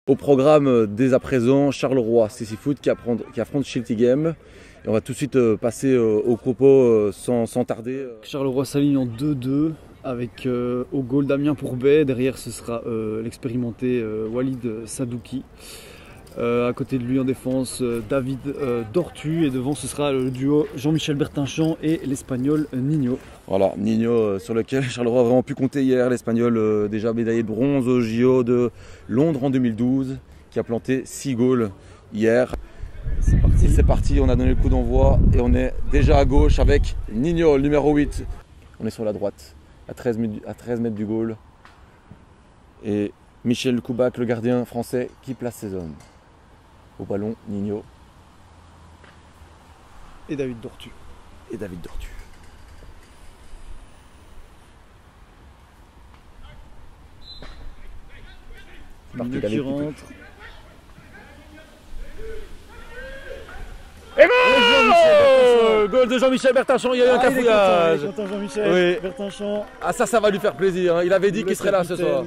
Au programme dès à présent, Charleroi CC Foot qui affronte Schiltigheim. Et on va tout de suite passer au propos sans tarder. Charleroi s'aligne en 2-2 avec au goal Damien Pourbet. Derrière ce sera l'expérimenté Walid Sadouki. À côté de lui en défense David Dortu, et devant ce sera le duo Jean-Michel Bertinchamp et l'Espagnol Nino. Voilà, Nino sur lequel Charleroi a vraiment pu compter hier, l'Espagnol déjà médaillé de bronze au JO de Londres en 2012, qui a planté 6 goals hier. C'est parti, on a donné le coup d'envoi et on est déjà à gauche avec Nino, le numéro 8. On est sur la droite, à 13 mètres du goal. Et Michel Koubac, le gardien français, qui place ses hommes. Au ballon, Nino. Et David Dortu. Nino qui rentre. Et goal! Goal de Jean-Michel Bertinchamp, il y a eu un cafouillage. Il est content Jean-Michel Bertinchamp. Ah ça va lui faire plaisir, hein. Il avait dit qu'il serait là ce soir.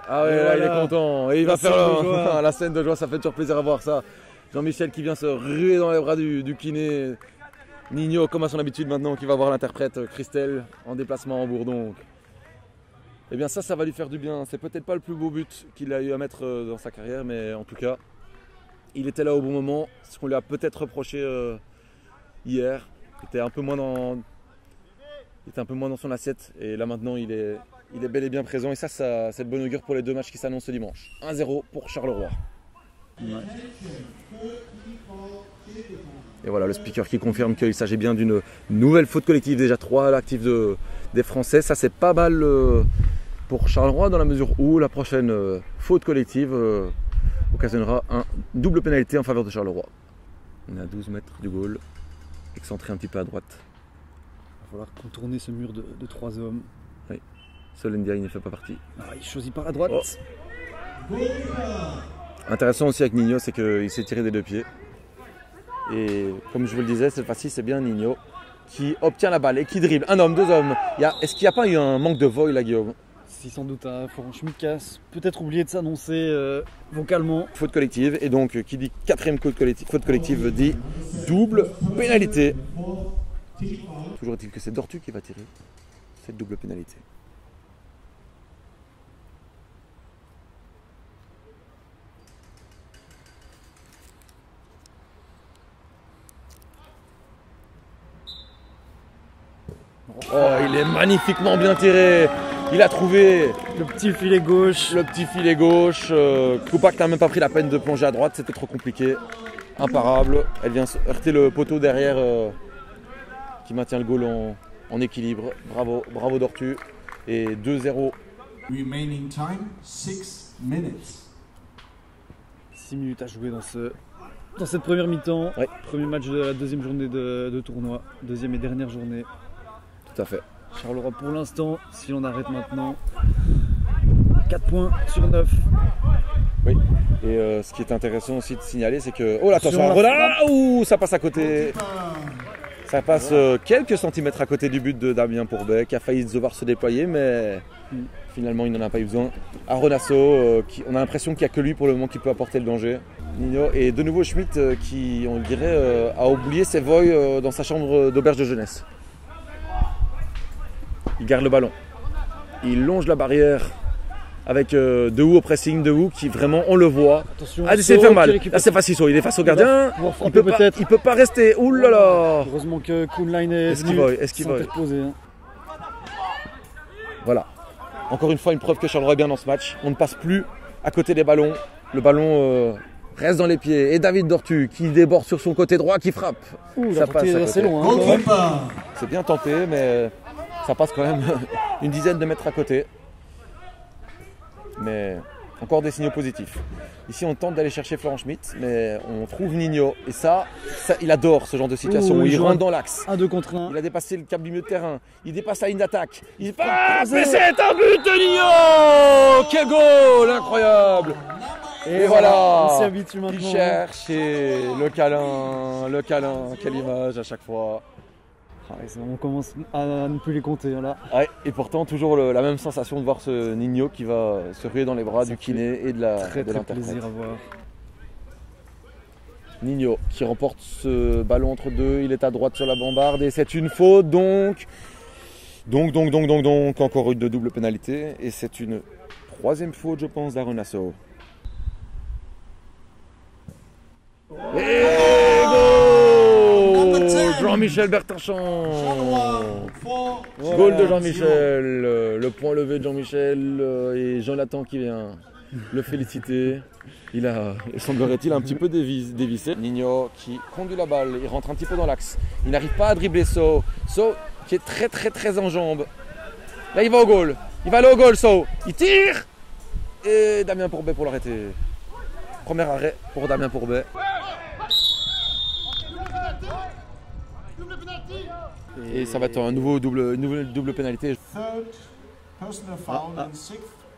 Ah ouais, là, il est content. Et il va faire la scène de joie, ça fait toujours plaisir à voir ça. Jean-Michel qui vient se ruer dans les bras du kiné. Nino, comme à son habitude maintenant, qui va voir l'interprète Christelle en déplacement en Bourdon. Eh bien ça va lui faire du bien. C'est peut-être pas le plus beau but qu'il a eu à mettre dans sa carrière, mais en tout cas, il était là au bon moment. Ce qu'on lui a peut-être reproché hier, il était un peu moins dans son assiette. Et là maintenant, il est bel et bien présent. Et ça c'est de bon augure pour les deux matchs qui s'annoncent ce dimanche. 1-0 pour Charleroi. Ouais. Et voilà le speaker qui confirme qu'il s'agit bien d'une nouvelle faute collective. Déjà 3 à l'actif des Français. Ça c'est pas mal pour Charleroi dans la mesure où la prochaine faute collective occasionnera un double pénalité en faveur de Charleroi. On est à 12 mètres du goal, excentré un petit peu à droite. Il va falloir contourner ce mur de 3 hommes. Oui, Solène Ndiaye ne fait pas partie. Ah, il choisit par la droite. Oh. Intéressant aussi avec Nino, c'est qu'il s'est tiré des 2 pieds. Et comme je vous le disais, cette fois-ci c'est bien Nino qui obtient la balle et qui dribble. Un homme, 2 hommes. Est-ce qu'il n'y a pas eu un manque de vol là, Guillaume? Si, sans doute, Florent Schmitt qui a peut-être oublié de s'annoncer vocalement. Faute collective, et donc qui dit 4e faute collective dit double pénalité. Toujours est-il que c'est Dortu qui va tirer cette double pénalité. Oh, il est magnifiquement bien tiré. Il a trouvé le petit filet gauche. Koubac n'a même pas pris la peine de plonger à droite, c'était trop compliqué. Imparable. Elle vient heurter le poteau derrière qui maintient le goal en équilibre. Bravo Dortu. Et 2-0. Remaining time, 6 minutes. 6 minutes à jouer dans cette première mi-temps. Ouais. Premier match de la deuxième journée de tournoi. Deuxième et dernière journée. Tout à fait. Charleroi pour l'instant, si on arrête maintenant, 4 points sur 9. Oui, et ce qui est intéressant aussi de signaler, c'est que... Oh là, attention, Renard, ça passe à côté. Ça passe quelques centimètres à côté du but de Damien Pourbet, qui a failli devoir se déployer, mais finalement il n'en a pas eu besoin. À Renasso, on a l'impression qu'il n'y a que lui pour le moment qui peut apporter le danger. Nino, et de nouveau Schmitt qui, on dirait, a oublié ses voies dans sa chambre d'auberge de jeunesse. Il garde le ballon. Il longe la barrière avec Dehou au pressing. Dehou qui vraiment, on le voit. Attention, il essaie de faire mal. Là c'est facile, il est face au gardien. Il peut pas rester. Ouh là là. Heureusement que Kuhnlein est interposé. Voilà. Encore une fois, une preuve que Charleroi est bien dans ce match. On ne passe plus à côté des ballons. Le ballon reste dans les pieds. Et David Dortu qui déborde sur son côté droit, qui frappe. Ça passe assez loin. C'est bien tenté, mais... ça passe quand même une dizaine de mètres à côté. Mais encore des signaux positifs. Ici, on tente d'aller chercher Florent Schmitt, mais on trouve Nino. Et ça il adore ce genre de situation où il rentre dans l'axe. 1-2 contre 1. Il a dépassé le cap du milieu de terrain. Il dépasse la ligne d'attaque. Mais c'est un but de Nino! Quel goal! Incroyable! Et voilà! On s'y habitue maintenant. Il cherche et le câlin. Quelle image à chaque fois. On commence à ne plus les compter là. Ouais, et pourtant, toujours la même sensation de voir ce Nino qui va se ruer dans les bras du kiné et de l'interprète. Plaisir à voir. Nino qui remporte ce ballon entre deux, il est à droite sur la bombarde et c'est une faute donc encore une de double pénalité et c'est une troisième faute je pense d'Aronasso. Et goal Jean-Michel Bertinchamp. Goal de Jean-Michel, le point levé de Jean-Michel et Jonathan qui vient le féliciter. Il semblerait-il un petit peu dévissé. Nino qui conduit la balle, il rentre un petit peu dans l'axe. Il n'arrive pas à dribbler So qui est très en jambes. Là il va au goal. Il va aller au goal So. Il tire. Et Damien Pourbet pour l'arrêter. Premier arrêt pour Damien Pourbet. Et ça va être une nouvelle double pénalité.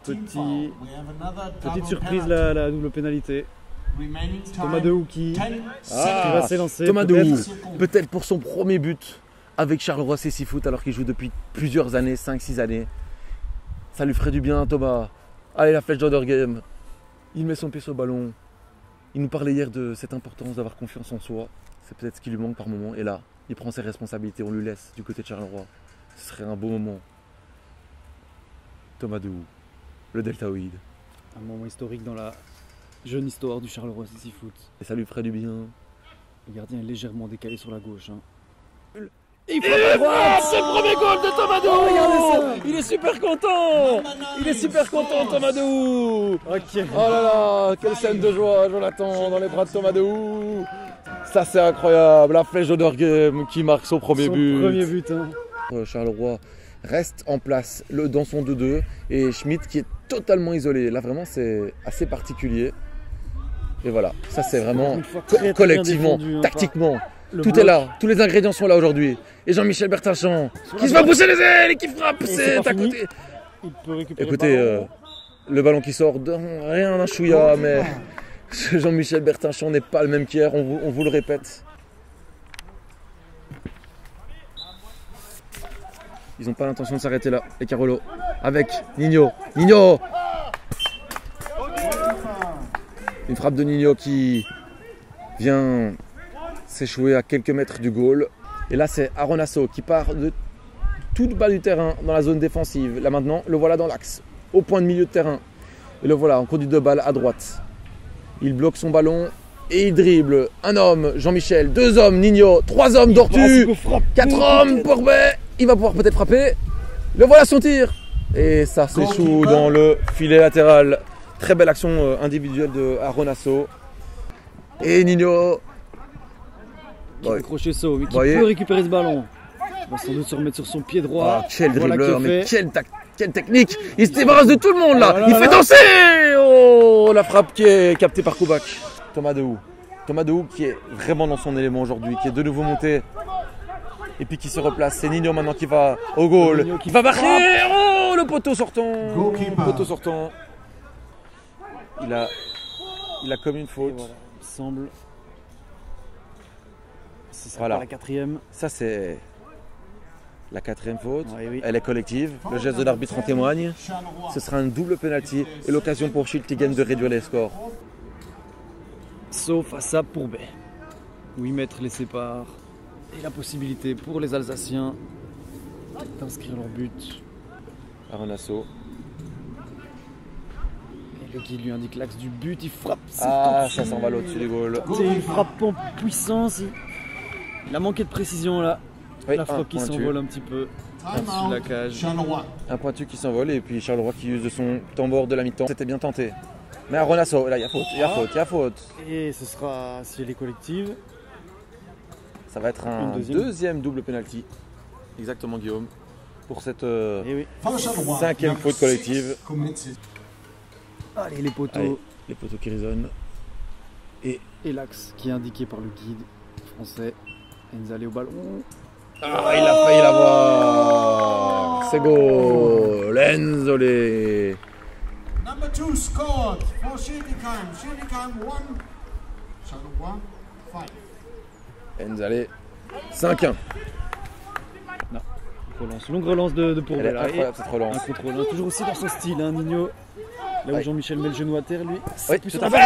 Petite surprise la double pénalité. Thomas Dehou qui va s'élancer. Thomas Dehou, peut-être pour son premier but avec Charleroi CC Foot alors qu'il joue depuis plusieurs années, 5-6 années. Ça lui ferait du bien Thomas. Allez la flèche d'Odergame. Il met son pied sur le ballon. Il nous parlait hier de cette importance d'avoir confiance en soi. C'est peut-être ce qui lui manque par moment. Et là, il prend ses responsabilités, on lui laisse du côté de Charleroi. Ce serait un beau moment. Thomas Dehou, le deltaoïde. Un moment historique dans la jeune histoire du Charleroi CC Foot. Et ça lui ferait du bien. Le gardien est légèrement décalé sur la gauche. Il frappe à droite. C'est le premier goal de Thomas Dehou. Regardez ça. Il est super content. Il est super content Thomas Dehou. Okay. Oh là là, quelle scène de joie, Jonathan, dans les bras de Thomas Dehou. Ça c'est incroyable. La flèche d'Odergame qui marque son premier but. Charleroi reste en place dans son 2-2 et Schmidt qui est totalement isolé. Là vraiment c'est assez particulier. Et voilà, ça c'est vraiment collectivement, tactiquement. Tout est là, tous les ingrédients sont là aujourd'hui. Et Jean-Michel Bertinchamp qui se va pousser les ailes et qui frappe, c'est à côté. Il peut récupérer écoutez, le ballon qui sort de rien d'un chouïa, mais Jean-Michel Bertinchamp n'est pas le même qu'hier, on vous le répète. Ils n'ont pas l'intention de s'arrêter là, les Carolo. Avec Nino. Nino. Une frappe de Nino qui vient s'échouer à quelques mètres du goal. Et là, c'est Aronasso qui part de toute bas du terrain dans la zone défensive. Là maintenant, le voilà dans l'axe, au point de milieu de terrain. Et le voilà en conduite de balle à droite. Il bloque son ballon et il dribble. Un homme, Jean-Michel. Deux hommes, Nino. Trois hommes, Dortu. Quatre hommes, Pourbet. Il va pouvoir peut-être frapper. Le voilà son tir. Et ça s'échoue dans le filet latéral. Très belle action individuelle de Aronasso. Et Nino qui va accrocher ça, mais qui peut récupérer ce ballon. Il va sans doute se remettre sur son pied droit. Oh, quel dribbleur, mais quelle technique. Il se débarrasse de tout le monde là. Il fait danser. Oh, la frappe qui est captée par Koubak. Thomas Dehou. Thomas Dehou qui est vraiment dans son élément aujourd'hui, qui est de nouveau monté. Et puis qui se replace. C'est Nino maintenant qui va au goal. Qui va marquer. Oh, le poteau sortant. Le poteau sortant. Il a comme une faute. Voilà, il semble. Ce sera voilà. La quatrième. Ça c'est la quatrième faute. Oui. Elle est collective. Le geste de l'arbitre en témoigne. Ce sera un double penalty et l'occasion pour Schiltigen de réduire les scores. Sauf à ça Pourbet. 8 mètres les séparent. Et la possibilité pour les Alsaciens d'inscrire leur but. Aronasso. Et le guide lui indique l'axe du but, il frappe. Ah, ça s'en va au-dessus du goal. C'est une frappe en puissance. Il a manqué de précision là. Oui, la frappe qui s'envole un petit peu au-dessus de la cage. Un pointu qui s'envole et puis Charleroi qui use de son tambour de la mi-temps. C'était bien tenté. Mais Aronasso, là il y a faute, il y a faute. Et ce sera, si elle est collective, ça va être un deuxième double penalty. Exactement Guillaume. Pour cette cinquième faute collective. Allez les poteaux. Allez, les poteaux qui résonnent. Et l'axe qui est indiqué par le guide français. Enzalé au ballon. Ah, il a failli l'avoir. C'est goal. Enzalé. Number 2 scored for Schiltigheim. Schiltigheim 1, Charleroi 5. Enzalé 5-1. contre-relance. Longue relance de Pourbet. Elle est incroyable cette relance. Un contrôle, hein, toujours aussi dans son style, hein, Nino. Là où Jean-Michel met le genou à terre, lui. Oui, tout à fait.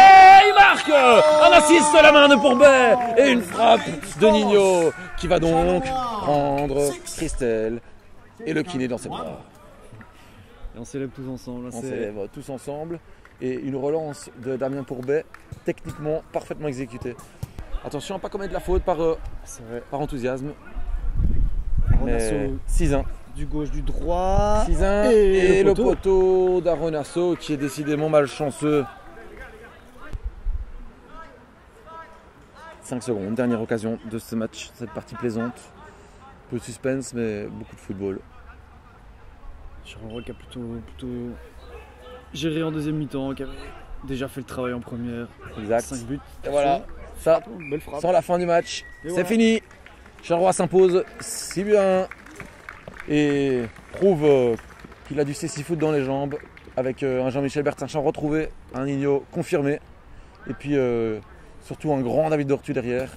Il marque un assist de la main de Pourbet et une frappe de Nino qui va donc prendre Christelle et le kiné dans ses bras. Et on s'élève tous ensemble. On s'élève tous ensemble et une relance de Damien Pourbet, techniquement parfaitement exécutée. Attention à ne pas commettre la faute par enthousiasme. 6-1. Du gauche, du droit. 6-1 et le poteau d'Aronasso qui est décidément malchanceux. 5 secondes, dernière occasion de ce match, cette partie plaisante. Peu de suspense mais beaucoup de football. Charleroi qui a plutôt géré en deuxième mi-temps, qui avait déjà fait le travail en première. Exact. 5 buts. Et voilà, ça, belle frappe. sans la fin du match, c'est voilà. fini. Charleroi s'impose 6-1 et prouve qu'il a du cécifoot dans les jambes avec un Jean-Michel Bertinchamp retrouvé, un Nino confirmé et puis surtout un grand David Dortu derrière.